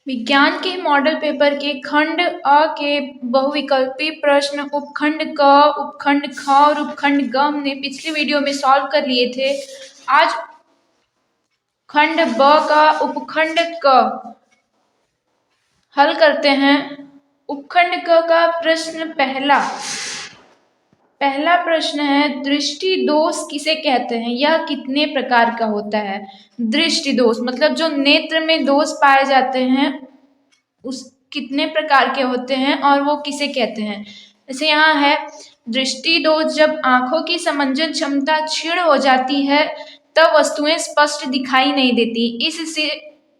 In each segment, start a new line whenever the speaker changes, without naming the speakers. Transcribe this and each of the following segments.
विज्ञान के model paper के खंड अ के बहुविकल्पी प्रश्न उपखंड क, उपखंड ख और उपखंड ग हमने पिछली वीडियो में सॉल्व कर लिए थे। आज खंड ब का उपखंड क हल करते हैं। उपखंड क का प्रश्न पहला प्रश्न है, दृष्टि दोष किसे कहते हैं? यह कितने प्रकार का होता है? दृष्टि दोष मतलब जो नेत्र में दोष पाए जाते हैं उस कितने प्रकार के होते हैं और वो किसे कहते हैं? जैसे यहाँ है, दृष्टि दोष जब आंखों की समंजन क्षमता क्षीण हो जाती है तब वस्तुएं स्पष्ट दिखाई नहीं देती।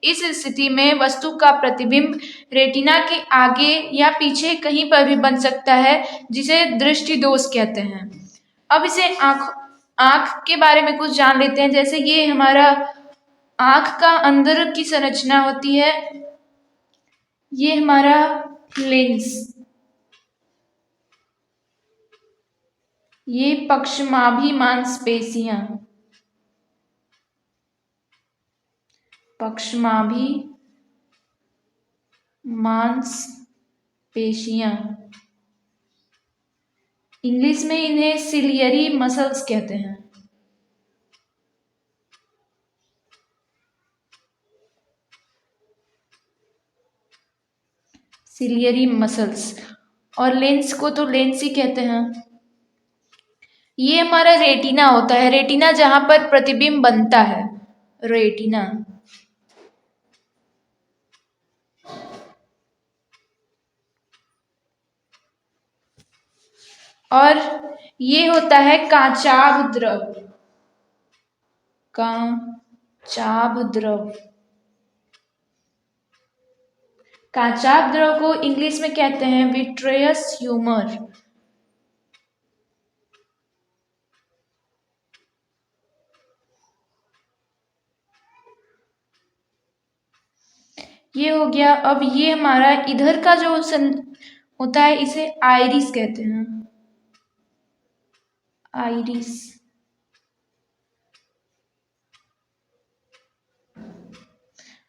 इस स्थिति में वस्तु का प्रतिबिंब रेटिना के आगे या पीछे कहीं पर भी बन सकता है, जिसे दृष्टि दोष कहते हैं। अब इसे आंख के बारे में कुछ जान लेते हैं। जैसे ये हमारा आंख का अंदर की संरचना होती है, ये हमारा लेंस, ये पक्षमाभी मांसपेशियां, पक्षमाभी मांसपेशियां, इंग्लिश में इन्हें सिलियरी मसल्स कहते हैं। सिलियरी मसल्स, और लेंस को तो लेंस ही कहते हैं। ये हमारा रेटिना होता है, रेटिना जहां पर प्रतिबिंब बनता है, रेटिना। और ये होता है काचाभ द्रव, काचाभ द्रव। काचाभ द्रव को इंग्लिश में कहते हैं विट्रियस ह्यूमर। ये हो गया। अब ये हमारा इधर का जो होता है इसे आइरिस कहते हैं, आइरिस।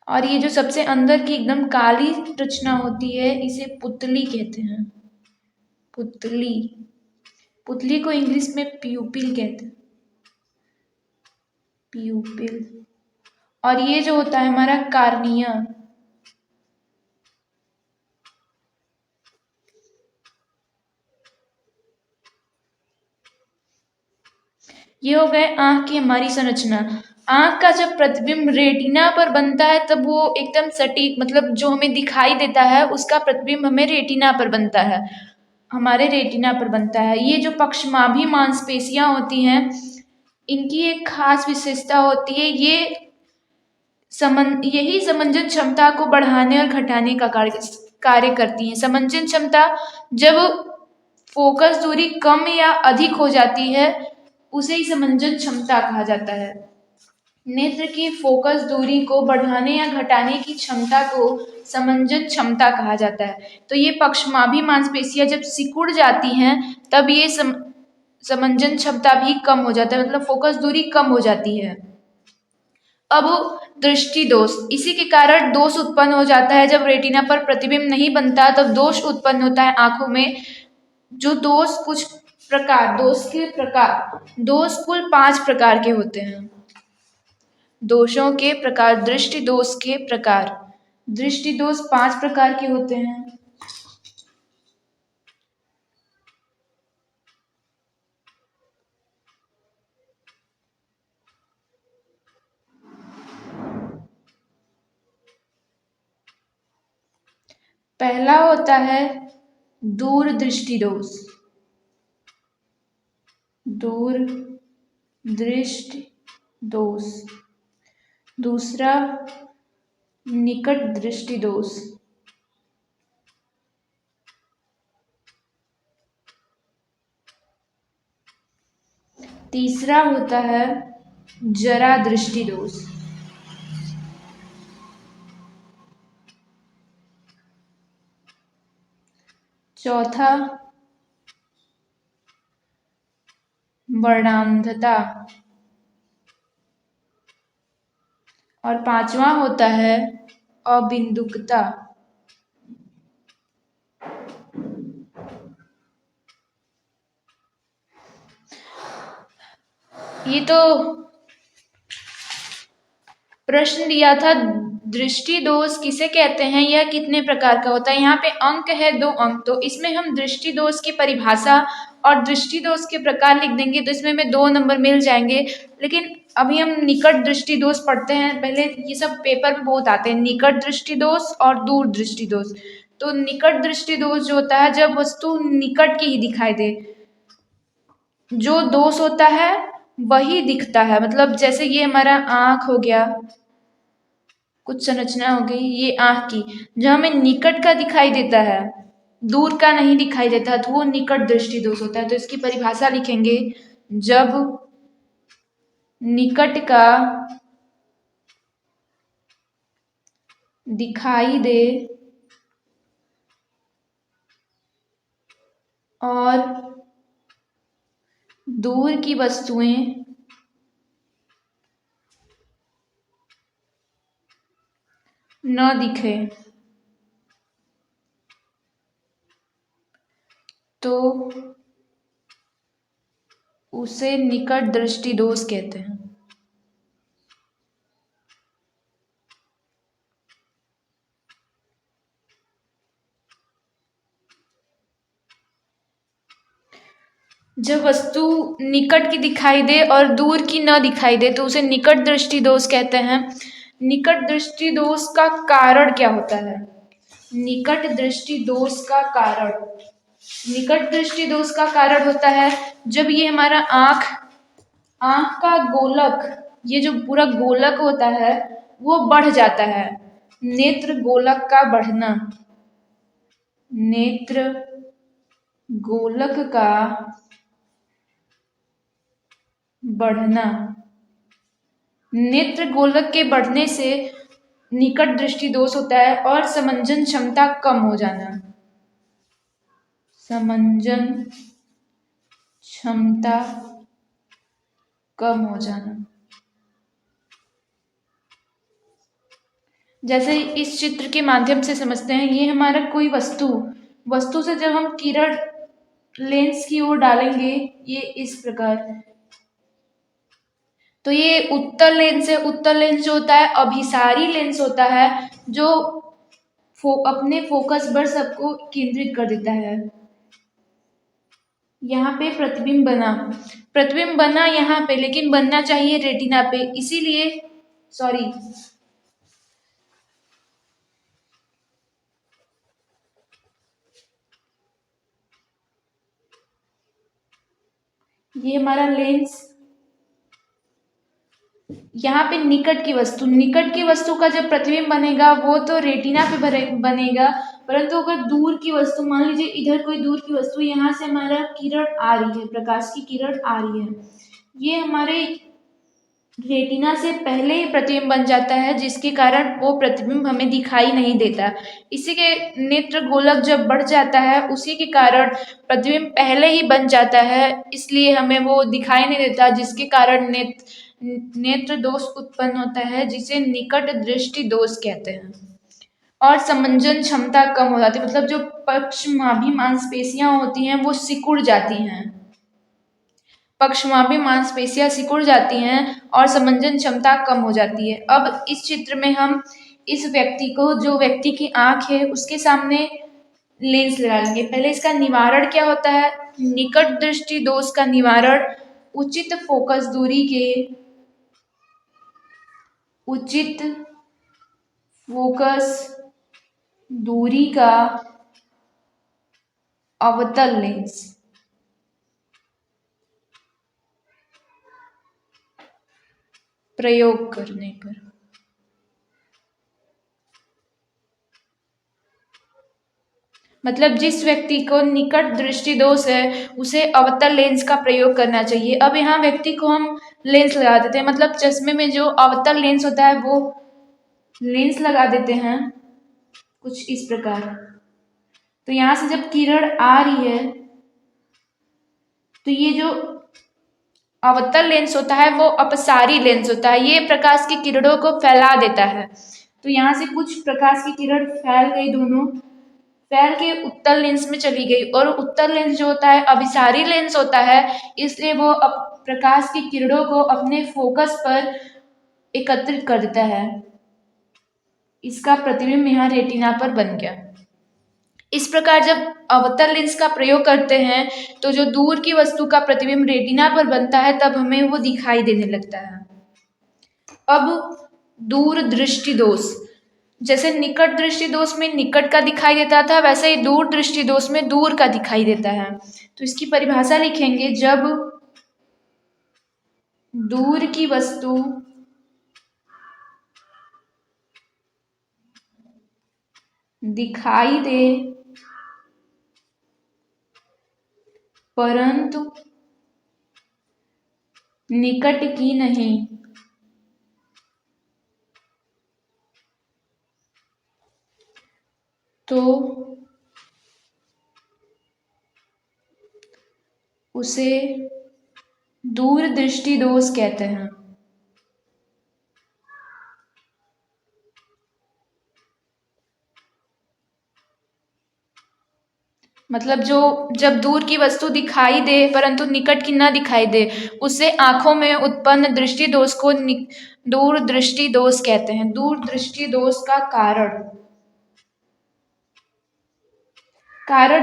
और ये जो सबसे अंदर की एकदम काली रचना होती है इसे पुतली कहते हैं, पुतली। पुतली को इंग्लिश में प्यूपिल कहते हैं, प्यूपिल। और ये जो होता है हमारा कार्निया, ये हो गए आंख की हमारी संरचना। आंख का जब प्रतिबिंब रेटिना पर बनता है तब वो एकदम सटीक, मतलब जो हमें दिखाई देता है उसका प्रतिबिंब हमें रेटिना पर बनता है, हमारे रेटिना पर बनता है। ये जो पक्षमाभी मांसपेशियां होती हैं इनकी एक खास विशेषता होती है, यही समंजन क्षमता को बढ़ाने और घटाने का कार्य करती है। समंजन क्षमता जब फोकस दूरी कम या अधिक हो जाती है उसे ही समंजन क्षमता कहा जाता है। नेत्र की फोकस दूरी को बढ़ाने या घटाने की क्षमता को समंजन क्षमता कहा जाता है। तो ये पक्षमाभी मांसपेशियां जब सिकुड़ जाती हैं तब ये समंजन क्षमता भी कम हो जाता है, मतलब फोकस दूरी कम हो जाती है। अब दृष्टि दोष, इसी के कारण दोष उत्पन्न हो जाता है। जब रेटिना पर प्रतिबिंब नहीं बनता तब दोष उत्पन्न होता है आंखों में। जो दोष कुछ प्रकार, दोष कुल 5 प्रकार के होते हैं। दोषों के प्रकार, दृष्टि दोष के प्रकार, दृष्टि दोष 5 प्रकार के होते हैं। पहला होता है दूर दृष्टि दोष, दूर दृष्टि दोष। दूसरा निकट दृष्टि दोष, तीसरा होता है जरा दृष्टि दोष, चौथा वर्णांधता, और 5वां होता है अबिंदुकता। ये तो प्रश्न दिया था, दृष्टि दोष किसे कहते हैं, यह कितने प्रकार का होता है। यहाँ पे अंक है 2 अंक, तो इसमें हम दृष्टि दोष की परिभाषा और दृष्टि दोष के प्रकार लिख देंगे, तो इसमें हमें 2 नंबर मिल जाएंगे। लेकिन अभी हम निकट दृष्टि दोष पढ़ते हैं। पहले ये सब पेपर में बहुत आते हैं, निकट दृष्टि दोष और दूर दृष्टि दोष। तो निकट दृष्टि दोष जो होता है, जब वस्तु निकट की ही दिखाई दे, जो दोष होता है वही दिखता है। मतलब जैसे ये हमारा आंख हो गया, कुछ संरचना हो गई, ये आंख की, जो हमें निकट का दिखाई देता है, दूर का नहीं दिखाई देता, तो वो निकट दृष्टि दोष होता है। तो इसकी परिभाषा लिखेंगे, जब निकट का दिखाई दे और दूर की वस्तुएं न दिखे, तो उसे निकट दृष्टि दोष कहते हैं। जब वस्तु निकट की दिखाई दे और दूर की न दिखाई दे, तो उसे निकट दृष्टि दोष कहते हैं। निकट दृष्टि दोष का कारण क्या होता है? निकट दृष्टि दोष का कारण, निकट दृष्टि दोष का कारण होता है जब ये हमारा आंख का गोलक, ये जो पूरा गोलक होता है वो बढ़ जाता है। नेत्र गोलक का बढ़ना, नेत्र गोलक का बढ़ना, नेत्र गोलक के बढ़ने से निकट दृष्टि दोष होता है। और समंजन क्षमता कम हो जाना, समंजन क्षमता कम हो जाना। जैसे इस चित्र के माध्यम से समझते हैं, ये हमारा कोई वस्तु से जब हम किरण लेंस की ओर डालेंगे, ये इस प्रकार, तो ये उत्तल लेंस है। उत्तल लेंस जो होता है अभिसारी लेंस होता है, जो अपने फोकस पर सबको केंद्रित कर देता है। यहाँ पे प्रतिबिंब बना यहाँ पे, लेकिन बनना चाहिए रेटिना पे, इसीलिए सॉरी, ये हमारा लेंस, यहाँ पे निकट की वस्तु का जब प्रतिबिंब बनेगा वो तो रेटिना पे बनेगा, परंतु अगर दूर की वस्तु, मान लीजिए इधर कोई दूर की वस्तु, यहाँ से हमारा किरण आ रही है, प्रकाश की किरण आ रही है, ये हमारे रेटिना से पहले ही प्रतिबिंब बन जाता है, जिसके कारण वो प्रतिबिंब हमें दिखाई नहीं देता। इसी के नेत्र गोलक जब बढ़ जाता है, उसी के कारण प्रतिबिंब पहले ही बन जाता है, इसलिए हमें वो दिखाई नहीं देता, जिसके कारण नेत्र दोष उत्पन्न होता है, जिसे निकट दृष्टि दोष कहते हैं। और समंजन क्षमता कम हो जाती है, मतलब जो पक्षमाभी मांसपेशियां होती हैं वो सिकुड़ जाती हैं, पक्षमाभी मांसपेशियां सिकुड़ जाती हैं और समंजन क्षमता कम हो जाती है। अब इस चित्र में हम इस व्यक्ति को, जो व्यक्ति की आंख है उसके सामने लेंस लगा लेंगे। पहले इसका निवारण क्या होता है? निकट दृष्टि दोष का निवारण उचित फोकस दूरी के, उचित फोकस दूरी का अवतल लेंस प्रयोग करने पर। मतलब जिस व्यक्ति को निकट दृष्टि दोष है उसे अवतल लेंस का प्रयोग करना चाहिए। अब यहाँ व्यक्ति को हम लेंस लगा देते हैं, मतलब चश्मे में जो अवतल लेंस होता है वो लेंस लगा देते हैं कुछ इस प्रकार। तो यहाँ से जब किरण आ रही है तो ये जो अवतल लेंस होता है वो अपसारी लेंस होता है, ये प्रकाश की किरणों को फैला देता है। तो यहाँ से कुछ प्रकाश की किरण फैल गई, दोनों फैल के उत्तल लेंस में चली गई, और उत्तल लेंस जो होता है अभिसारी लेंस होता है, इसलिए वो प्रकाश की किरणों को अपने फोकस पर एकत्रित कर देता है। इसका प्रतिबिंब यहाँ रेटिना पर बन गया। इस प्रकार जब अवतल लेंस का प्रयोग करते हैं तो जो दूर की वस्तु का प्रतिबिंब रेटिना पर बनता है तब हमें वो दिखाई देने लगता है। अब दूर दृष्टि दोष, जैसे निकट दृष्टि दोष में निकट का दिखाई देता था, वैसे ही दूर दृष्टि दोष में दूर का दिखाई देता है। तो इसकी परिभाषा लिखेंगे, जब दूर की वस्तु दिखाई दे परंतु निकट की नहीं, तो उसे दूर दृष्टि दोष कहते हैं। मतलब जो जब दूर की वस्तु दिखाई दे परंतु निकट की न दिखाई दे, उससे आंखों में उत्पन्न दृष्टि दोष को दूर दृष्टि दोष कहते हैं। दूर दृष्टि दोष का कारण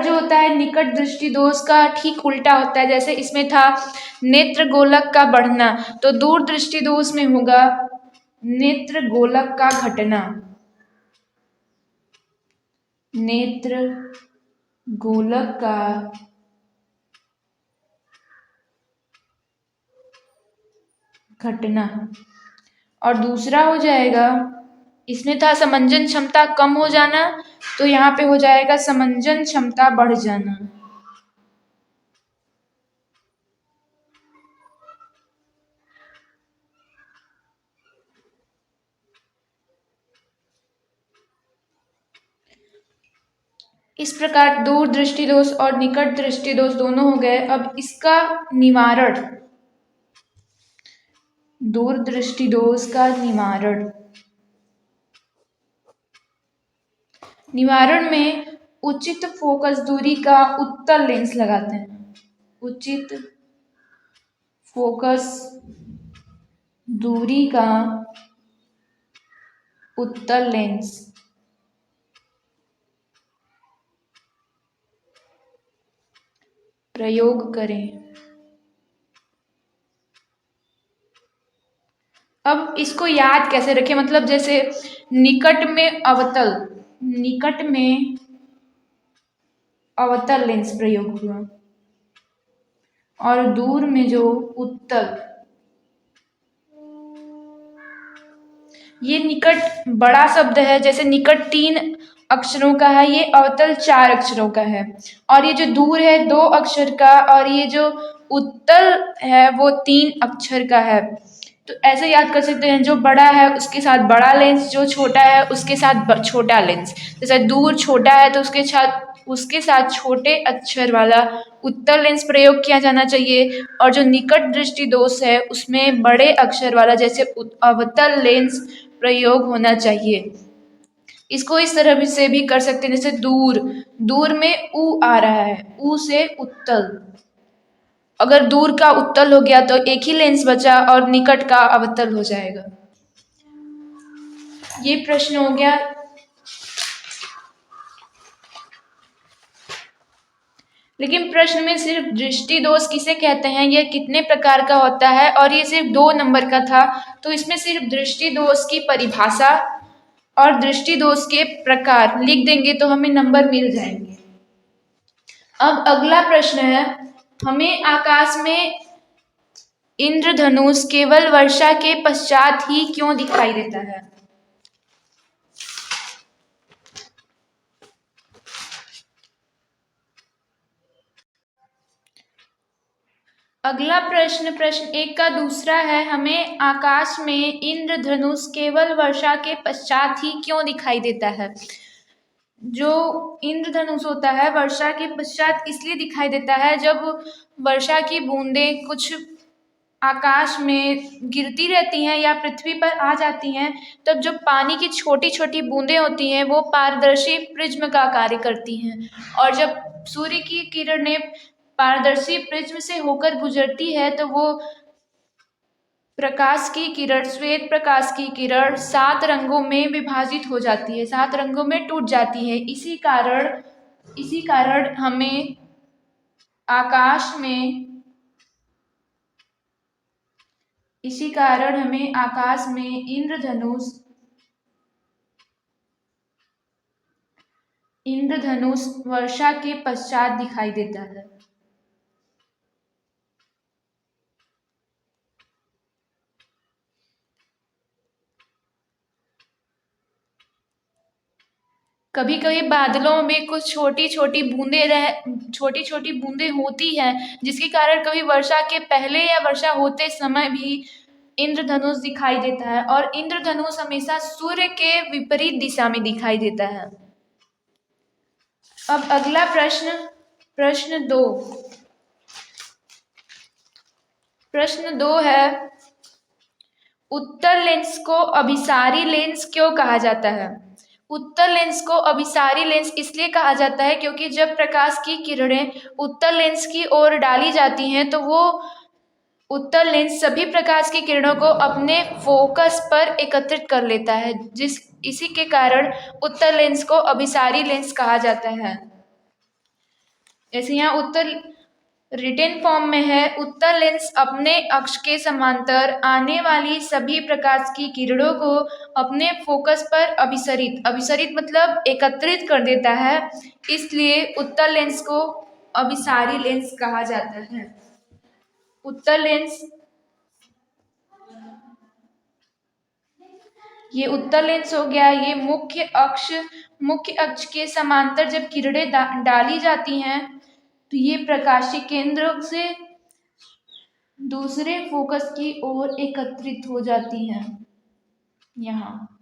जो होता है निकट दृष्टि दोष का ठीक उल्टा होता है। जैसे इसमें था नेत्र गोलक का बढ़ना, तो दूर दृष्टि दोष में होगा नेत्र गोलक का घटना। नेत्र गोलक का घटना। और दूसरा हो जाएगा, इसमें था समंजन क्षमता कम हो जाना, तो यहाँ पे हो जाएगा समंजन क्षमता बढ़ जाना। इस प्रकार दूर दृष्टि दोष और निकट दृष्टि दोष दोनों हो गए। अब इसका निवारण, दूर दृष्टि दोष का निवारण में उचित फोकस दूरी का उत्तल लेंस लगाते हैं। उचित फोकस दूरी का उत्तल लेंस प्रयोग करें। अब इसको याद कैसे रखें, मतलब जैसे निकट में अवतल लेंस प्रयोग हुआ और दूर में जो उत्तल, ये निकट बड़ा शब्द है। जैसे निकट 3 अक्षरों का है, ये अवतल 4 अक्षरों का है, और ये जो दूर है 2 अक्षर का, और ये जो उत्तल है वो 3 अक्षर का है। तो ऐसे याद कर सकते हैं, जो बड़ा है उसके साथ बड़ा लेंस, जो छोटा है उसके साथ छोटा लेंस। जैसे दूर छोटा है तो उसके साथ छोटे अक्षर वाला उत्तल लेंस प्रयोग किया जाना चाहिए, और जो निकट दृष्टि दोष है उसमें बड़े अक्षर वाला जैसे अवतल लेंस प्रयोग होना चाहिए। इसको इस तरह से भी कर सकते हैं, जैसे दूर में ऊ आ रहा है, ऊ से उत्तल। अगर दूर का उत्तल हो गया तो एक ही लेंस बचा और निकट का अवतल हो जाएगा। ये प्रश्न हो गया। लेकिन प्रश्न में सिर्फ दृष्टि दोष किसे कहते हैं, यह कितने प्रकार का होता है, और ये सिर्फ 2 नंबर का था, तो इसमें सिर्फ दृष्टि दोष की परिभाषा और दृष्टि दोष के प्रकार लिख देंगे तो हमें नंबर मिल जाएंगे। अब अगला प्रश्न है, हमें आकाश में इंद्रधनुष केवल वर्षा के पश्चात ही क्यों दिखाई देता है? अगला प्रश्न 1 का दूसरा है, हमें आकाश में इंद्रधनुष केवल वर्षा के पश्चात ही क्यों दिखाई देता है? जो इंद्रधनुष होता है वर्षा के पश्चात इसलिए दिखाई देता है, जब वर्षा की बूंदें कुछ आकाश में गिरती रहती हैं या पृथ्वी पर आ जाती हैं, तब जो पानी की छोटी छोटी बूंदें होती हैं वो पारदर्शी प्रिज्म का कार्य करती हैं। और जब सूर्य की किरणें पारदर्शी प्रिज्म से होकर गुजरती है तो वो प्रकाश की किरण, श्वेत प्रकाश की किरण 7 रंगों में विभाजित हो जाती है, 7 रंगों में टूट जाती है। इसी कारण हमें आकाश में इंद्रधनुष वर्षा के पश्चात दिखाई देता है। कभी कभी बादलों में कुछ छोटी छोटी बूंदें होती हैं, जिसके कारण कभी वर्षा के पहले या वर्षा होते समय भी इंद्रधनुष दिखाई देता है। और इंद्रधनुष हमेशा सूर्य के विपरीत दिशा में दिखाई देता है। अब अगला प्रश्न 2 है, उत्तल लेंस को अभिसारी लेंस क्यों कहा जाता है? उत्तल लेंस को अभिसारी लेंस इसलिए कहा जाता है क्योंकि जब प्रकाश की किरणें उत्तल लेंस की ओर डाली जाती हैं तो वो उत्तल लेंस सभी प्रकाश की किरणों को अपने फोकस पर एकत्रित कर लेता है, इसी के कारण उत्तल लेंस को अभिसारी लेंस कहा जाता है। जैसे यहाँ उत्तल रिटेन फॉर्म में है, उत्तल लेंस अपने अक्ष के समांतर आने वाली सभी प्रकाश की किरणों को अपने फोकस पर अभिसरित मतलब एकत्रित कर देता है, इसलिए उत्तल लेंस को अभिसारी लेंस कहा जाता है। उत्तल लेंस हो गया। ये मुख्य अक्ष के समांतर जब किरणें डाली जाती हैं तो ये प्रकाशीय केंद्र से दूसरे फोकस की ओर एकत्रित हो जाती हैं यहाँ,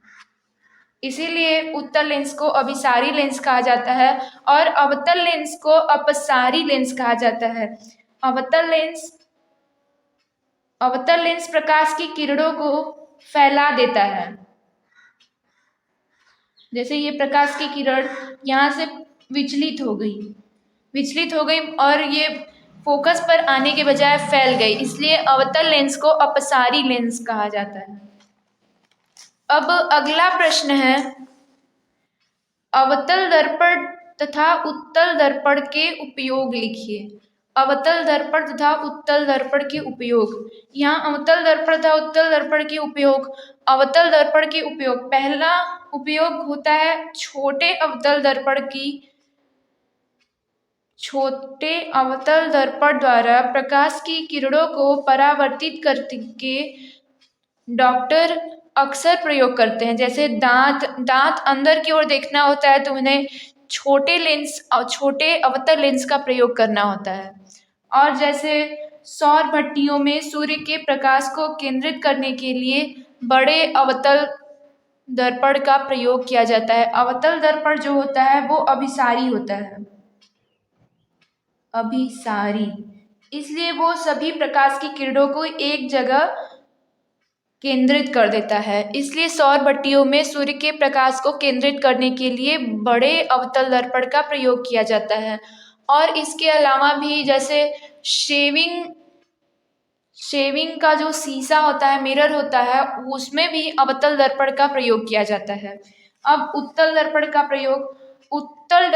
इसीलिए उत्तल लेंस को अभिसारी लेंस कहा जाता है और अवतल लेंस को अपसारी लेंस कहा जाता है। अवतल लेंस प्रकाश की किरणों को फैला देता है। जैसे ये प्रकाश की किरण यहाँ से विचलित हो गई और ये फोकस पर आने के बजाय फैल गई, इसलिए अवतल लेंस को अपसारी लेंस कहा जाता है। अब अगला प्रश्न है, अवतल दर्पण तथा उत्तल दर्पण के उपयोग लिखिए। अवतल दर्पण तथा उत्तल दर्पण के उपयोग। यहाँ अवतल दर्पण तथा उत्तल दर्पण के उपयोग। अवतल दर्पण के उपयोग, पहला उपयोग होता है छोटे अवतल दर्पण द्वारा प्रकाश की किरणों को परावर्तित करके डॉक्टर अक्सर प्रयोग करते हैं। जैसे दांत अंदर की ओर देखना होता है तो उन्हें छोटे अवतल लेंस का प्रयोग करना होता है। और जैसे सौर भट्टियों में सूर्य के प्रकाश को केंद्रित करने के लिए बड़े अवतल दर्पण का प्रयोग किया जाता है। अवतल दर्पण जो होता है वो अभिसारी होता है, इसलिए वो सभी प्रकाश की किरणों को एक जगह केंद्रित कर देता है। इसलिए सौर भट्टियों में सूर्य के प्रकाश को केंद्रित करने के लिए बड़े अवतल दर्पण का प्रयोग किया जाता है। और इसके अलावा भी जैसे शेविंग का जो शीशा होता है, मिरर होता है, उसमें भी अवतल दर्पण का प्रयोग किया जाता है। अब उत्तल दर्पण का प्रयोग। उत्तल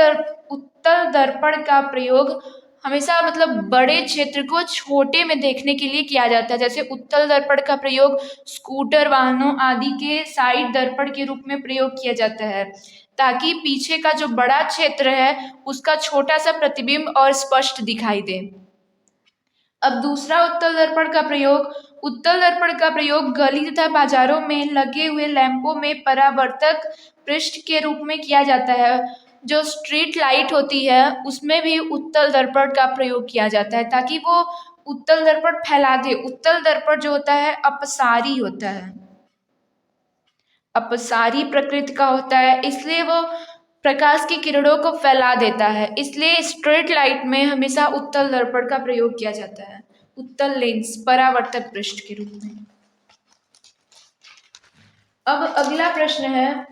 दर्पण का प्रयोग हमेशा मतलब बड़े क्षेत्र को छोटे में देखने के लिए किया जाता है। जैसे उत्तल दर्पण का प्रयोग स्कूटर वाहनों आदि के साइड दर्पण के रूप में प्रयोग किया जाता है, ताकि पीछे का जो बड़ा क्षेत्र है उसका छोटा सा प्रतिबिंब और स्पष्ट दिखाई दे। अब दूसरा उत्तल दर्पण का प्रयोग। उत्तल दर्पण का प्रयोग गली तथा बाजारों में लगे हुए लैंपों में परावर्तक पृष्ठ के रूप में किया जाता है। जो स्ट्रीट लाइट होती है उसमें भी उत्तल दर्पण का प्रयोग किया जाता है, ताकि वो उत्तल दर्पण फैला दे। उत्तल दर्पण जो होता है अपसारी होता है, अपसारी प्रकृति का होता है, इसलिए वो प्रकाश की किरणों को फैला देता है। इसलिए स्ट्रीट लाइट में हमेशा उत्तल दर्पण का प्रयोग किया जाता है। उत्तल लेंस परावर्तक पृष्ठ के रूप में। अब अगला प्रश्न है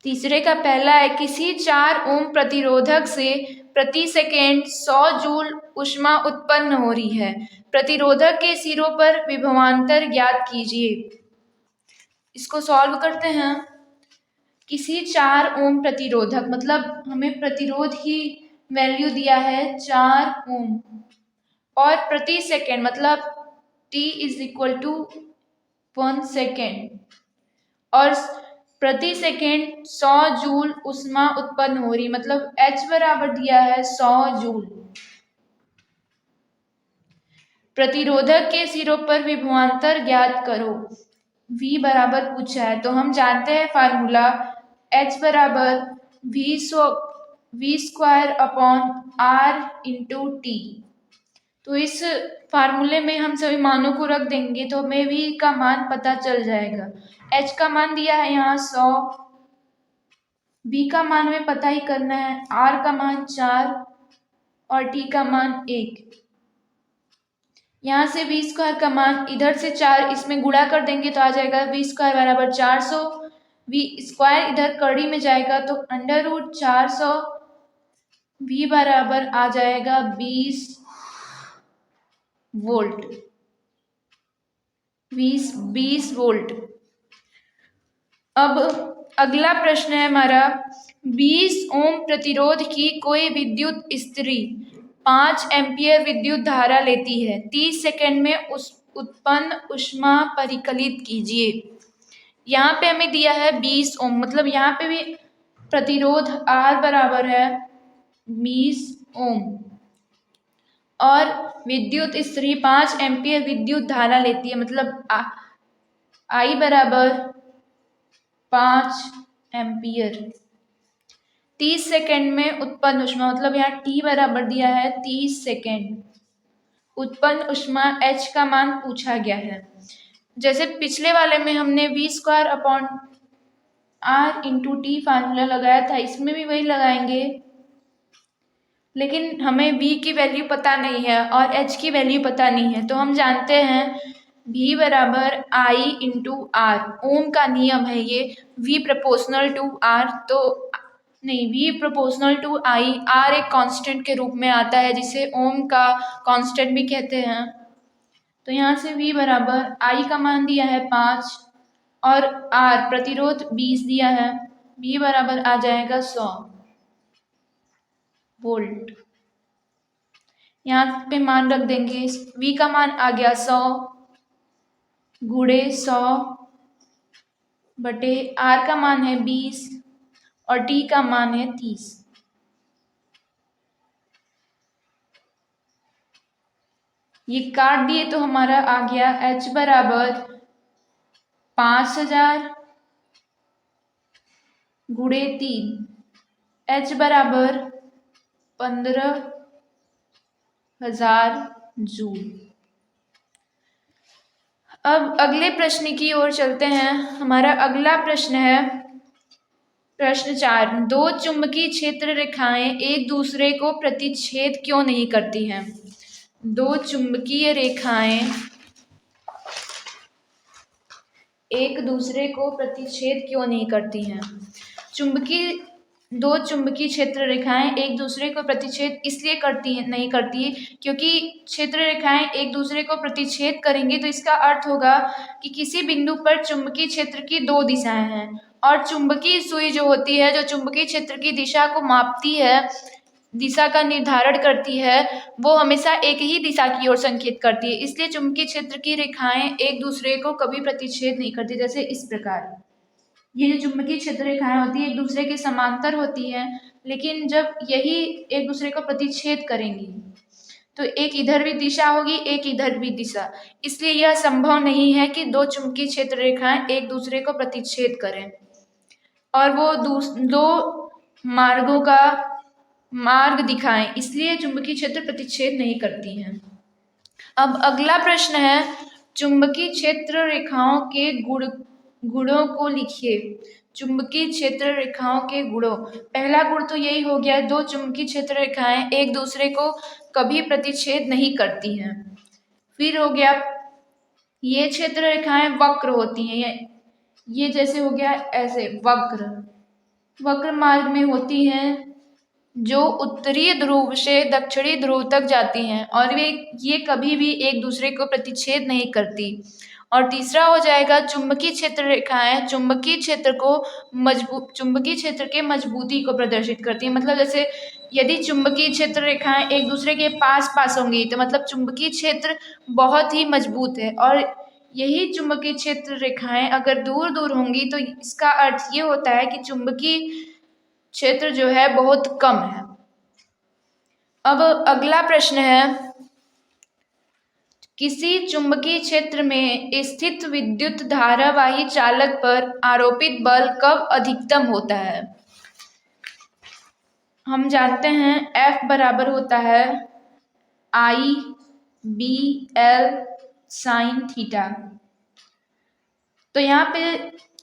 तीसरे का पहला है, किसी 4 ओम प्रतिरोधक से प्रति सेकेंड 100 जूल ऊष्मा उत्पन्न हो रही है। प्रतिरोधक के सिरों पर विभवांतर ज्ञात कीजिए। इसको सॉल्व करते हैं। किसी 4 ओम प्रतिरोधक, मतलब हमें प्रतिरोध की वैल्यू दिया है 4 ओम, और प्रति सेकेंड मतलब t is equal to 1 second, और प्रति सेकेंड 100 जूल ऊष्मा उत्पन्न हो रही, मतलब h बराबर दिया है 100 जूल। प्रतिरोधक के सिरों पर विभवांतर ज्ञात करो। V बराबर पूछा है, तो हम जानते हैं फार्मूला H बराबर V square upon R into T. तो इस फार्मूले में हम सभी मानों को रख देंगे तो हमें V का मान पता चल जाएगा। H का मान दिया है यहाँ 100, V का मान हमें पता ही करना है, R का मान 4 और T का मान 1। यहाँ से V स्क्वायर का मान, इधर से 4 इसमें गुणा कर देंगे तो आ जाएगा V स्क्वायर बराबर 400। V स्क्वायर इधर कड़ी में जाएगा तो अंडर रूट 400, V बराबर आ जाएगा 20 वोल्ट। 20 वोल्ट। अब अगला प्रश्न है हमारा, 20 ओम प्रतिरोध की कोई विद्युत स्त्री 5 एम्पियर विद्युत धारा लेती है। 30 सेकेंड में उत्पन्न ऊष्मा परिकलित कीजिए। यहाँ पे हमें दिया है 20 ओम, मतलब यहाँ पे भी प्रतिरोध R बराबर है 20 ओम, और विद्युत स्त्री 5 एम्पियर विद्युत धारा लेती है, मतलब I बराबर 5 एम्पियर। 30 सेकेंड में उत्पन्न ऊष्मा, मतलब यहाँ T बराबर दिया है 30 सेकेंड। उत्पन्न ऊष्मा H का मान पूछा गया है। जैसे पिछले वाले में हमने V square upon R into T formula लगाया था, इसमें भी वही लगाएंगे, लेकिन हमें V की वैल्यू पता नहीं है और H की वैल्यू पता नहीं है। तो हम जानते हैं V बराबर I इंटू R। ओम का नियम है ये, V प्रोपोर्शनल टू R, तो नहीं, V proportional to I, R एक कांस्टेंट के रूप में आता है जिसे ओम का कांस्टेंट भी कहते हैं। तो यहाँ से V बराबर I का मान दिया है 5 और R प्रतिरोध 20 दिया है, V बराबर आ जाएगा 100 वोल्ट। यहाँ पे मान रख देंगे, V का मान आ गया 100 गुणे 100 बटे R का मान है 20 और T का मान है 30। ये काट दिए तो हमारा आ गया H बराबर 5000 गुणे 3, H बराबर 15,000 जूल। अब अगले प्रश्न की ओर चलते हैं। हमारा अगला प्रश्न है प्रश्न 4, 2 चुंबकीय क्षेत्र रेखाएं एक दूसरे को प्रतिच्छेद क्यों नहीं करती हैं। 2 चुंबकीय रेखाएं एक दूसरे को प्रतिच्छेद क्यों नहीं करती हैं। 2 चुंबकीय क्षेत्र रेखाएं एक दूसरे को प्रतिच्छेद इसलिए नहीं करती क्योंकि क्षेत्र रेखाएं एक दूसरे को प्रतिच्छेद करेंगे तो इसका अर्थ होगा कि किसी बिंदु पर चुंबकीय क्षेत्र की 2 दिशाएं हैं, और चुंबकीय सुई जो होती है, जो चुंबकीय क्षेत्र की दिशा को मापती है, दिशा का निर्धारण करती है, वो हमेशा एक ही दिशा की ओर संकेत करती है। इसलिए चुंबकीय क्षेत्र की रेखाएं एक दूसरे को कभी प्रतिच्छेद नहीं करती। जैसे इस प्रकार ये जो चुंबकीय क्षेत्र रेखाएं होती है एक दूसरे के समांतर होती हैं, लेकिन जब यही एक दूसरे को प्रतिच्छेद करेंगी तो एक इधर भी दिशा होगी, एक इधर भी दिशा। इसलिए यह संभव नहीं है कि 2 चुंबकीय क्षेत्र रेखाएं एक दूसरे को प्रतिच्छेद करें और वो 2 मार्गों का मार्ग दिखाएं, इसलिए चुंबकीय क्षेत्र प्रतिच्छेद नहीं करती हैं। अब अगला प्रश्न है, चुंबकीय क्षेत्र रेखाओं के गुण गुणों को लिखिए। चुंबकीय क्षेत्र रेखाओं के गुणों। पहला गुण तो यही हो गया, दो चुंबकीय क्षेत्र रेखाएं एक दूसरे को कभी प्रतिच्छेद नहीं करती हैं। फिर हो गया, ये क्षेत्र रेखाएं वक्र होती हैं, ये जैसे हो गया ऐसे वक्र मार्ग में होती हैं, जो उत्तरी ध्रुव से दक्षिणी ध्रुव तक जाती हैं और ये कभी भी एक दूसरे को प्रतिच्छेद नहीं करती। और तीसरा हो जाएगा चुंबकीय क्षेत्र रेखाएं चुंबकीय क्षेत्र के मजबूती को प्रदर्शित करती हैं। मतलब जैसे यदि चुंबकीय क्षेत्र रेखाएं एक दूसरे के पास पास होंगी तो मतलब चुंबकीय क्षेत्र बहुत ही मजबूत है, और यही चुंबकीय क्षेत्र रेखाएं अगर दूर दूर होंगी तो इसका अर्थ ये होता है कि चुंबकीय क्षेत्र जो है बहुत कम है। अब अगला प्रश्न है, किसी चुंबकीय क्षेत्र में स्थित विद्युत धारावाही चालक पर आरोपित बल कब अधिकतम होता है? हम जानते हैं F बराबर होता है I/B/L साइन थीटा। तो यहाँ पे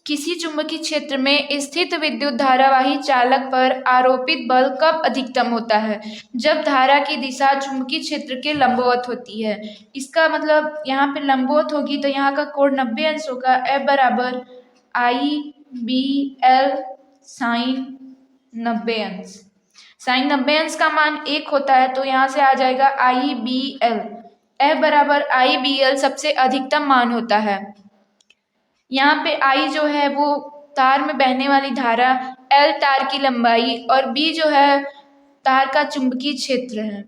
किसी चुंबकीय क्षेत्र में स्थित विद्युत धारावाही चालक पर आरोपित बल कब अधिकतम होता है? जब धारा की दिशा चुंबकीय क्षेत्र के लंबवत होती है। इसका मतलब यहाँ पे लंबवत होगी तो यहाँ का कोण 90 अंश होगा। F बराबर I/B/L साइन 90 अंश। साइन 90 अंश का मान 1 होता है तो यहाँ से आ जाएगा I/B/L। F बराबर I/B/L सबसे अधिकतम मान होता है। यहाँ पे I जो है वो तार में बहने वाली धारा, L तार की लंबाई और B जो है तार का चुंबकीय क्षेत्र है।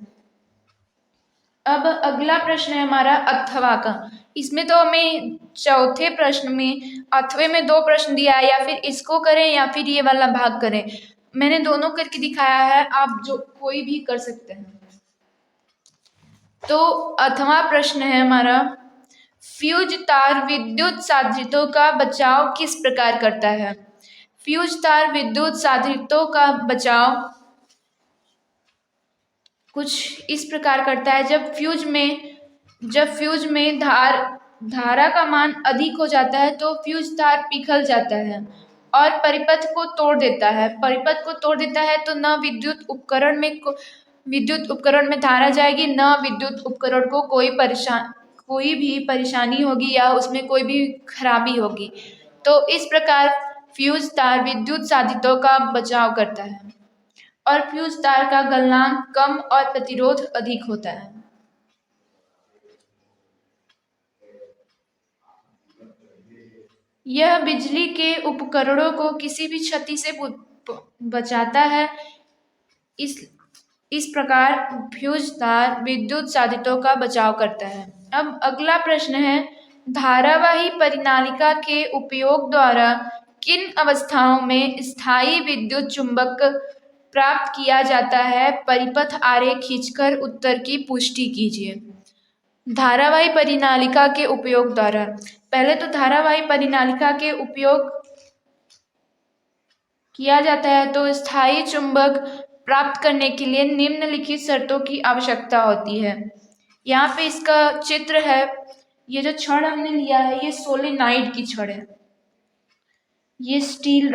अब अगला प्रश्न है हमारा अथवा का। इसमें तो हमें चौथे प्रश्न में अथवे में 2 प्रश्न दिया है, या फिर इसको करें या फिर ये वाला भाग करें। मैंने दोनों करके दिखाया है, आप जो कोई भी कर सकते हैं। तो अथवा प्रश्न है हमारा, फ्यूज तार विद्युत साधितों का बचाव किस प्रकार करता है? फ्यूज तार विद्युत साधितों का बचाव कुछ इस प्रकार करता है, जब फ्यूज में धारा का मान अधिक हो जाता है तो फ्यूज तार पिघल जाता है और परिपथ को तोड़ देता है। परिपथ को तोड़ देता है तो न विद्युत उपकरण में धारा जाएगी, न विद्युत उपकरण को कोई भी परेशानी होगी या उसमें कोई भी खराबी होगी। तो इस प्रकार फ्यूज तार विद्युत साधितों का बचाव करता है और फ्यूज तार का गलनांक कम और प्रतिरोध अधिक होता है। यह बिजली के उपकरणों को किसी भी क्षति से बचाता है। इस प्रकार फ्यूज तार विद्युत साधितों का बचाव करता है। अब अगला प्रश्न है, धारावाही परिनालिका के उपयोग द्वारा किन अवस्थाओं में स्थायी विद्युत चुंबक प्राप्त किया जाता है? परिपथ आरेख खींचकर उत्तर की पुष्टि कीजिए। धारावाही परिनालिका के उपयोग द्वारा, पहले तो धारावाही परिनालिका के उपयोग किया जाता है तो स्थायी चुंबक प्राप्त करने के लिए निम्नलिखित शर्तों की आवश्यकता होती है। यहाँ पे इसका चित्र है। ये जो छड़ हमने लिया है ये सोलेनाइड की छड़ है। ये स्टील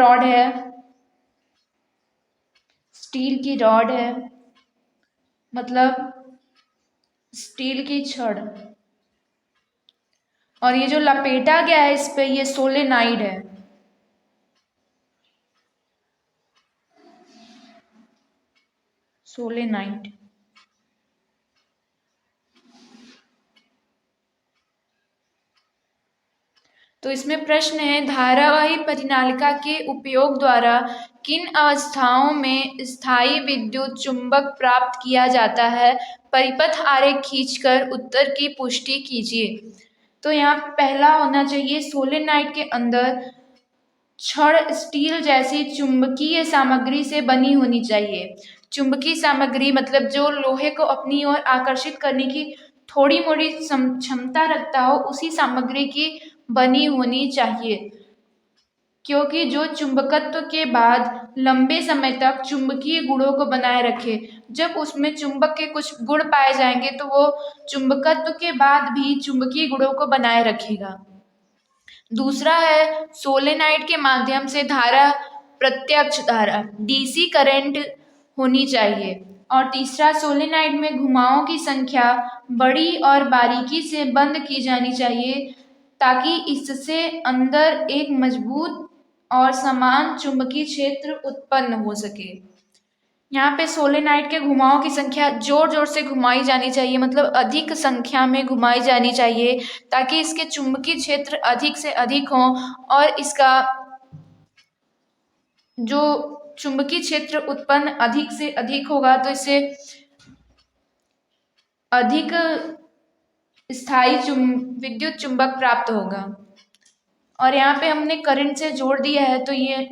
की रॉड है, मतलब स्टील की छड़। और ये जो लपेटा गया है इस पे, ये सोलेनाइड है। सोलेनाइड। तो इसमें प्रश्न है, धारावाही परिनालिका के उपयोग द्वारा किन अवस्थाओं में स्थायी विद्युत चुंबक प्राप्त किया जाता है? परिपथ आरेख खींचकर उत्तर की पुष्टि कीजिए। तो यहाँ पहला होना चाहिए, सोलेनाइड के अंदर छड़ स्टील जैसी चुंबकीय सामग्री से बनी होनी चाहिए। चुंबकीय सामग्री मतलब जो लोहे को अपनी ओर आकर्षित करने की थोड़ी मोड़ी क्षमता रखता हो, उसी सामग्री की बनी होनी चाहिए, क्योंकि जो चुंबकत्व के बाद लंबे समय तक चुंबकीय गुणों को बनाए रखे। जब उसमें चुंबक के कुछ गुण पाए जाएंगे तो वो चुंबकत्व के बाद भी चुंबकीय गुणों को बनाए रखेगा। दूसरा है सोलेनाइड के माध्यम से धारा, प्रत्यक्ष धारा डीसी करंट होनी चाहिए। और तीसरा, सोलेनाइड में घुमावों की संख्या बड़ी और बारीकी से बंद की जानी चाहिए ताकि इससे अंदर एक मजबूत और समान चुंबकीय क्षेत्र उत्पन्न हो सके। यहाँ पे सोलेनाइड के घुमावों की संख्या जोर जोर से घुमाई जानी चाहिए, मतलब अधिक संख्या में घुमाई जानी चाहिए ताकि इसके चुंबकीय क्षेत्र अधिक से अधिक हों और इसका जो चुंबकीय क्षेत्र उत्पन्न अधिक से अधिक होगा तो इससे अधिक स्थायी विद्युत चुंबक प्राप्त होगा। और यहाँ पे हमने करंट से जोड़ दिया है तो ये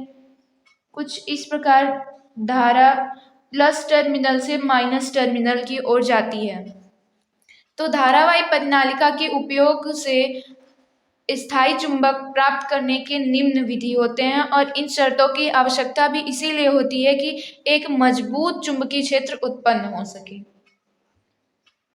कुछ इस प्रकार धारा प्लस टर्मिनल से माइनस टर्मिनल की ओर जाती है। तो धारावाही परिनालिका के उपयोग से स्थायी चुंबक प्राप्त करने के निम्न विधि होते हैं और इन शर्तों की आवश्यकता भी इसीलिए होती है कि एक मजबूत चुंबकीय क्षेत्र उत्पन्न हो सके।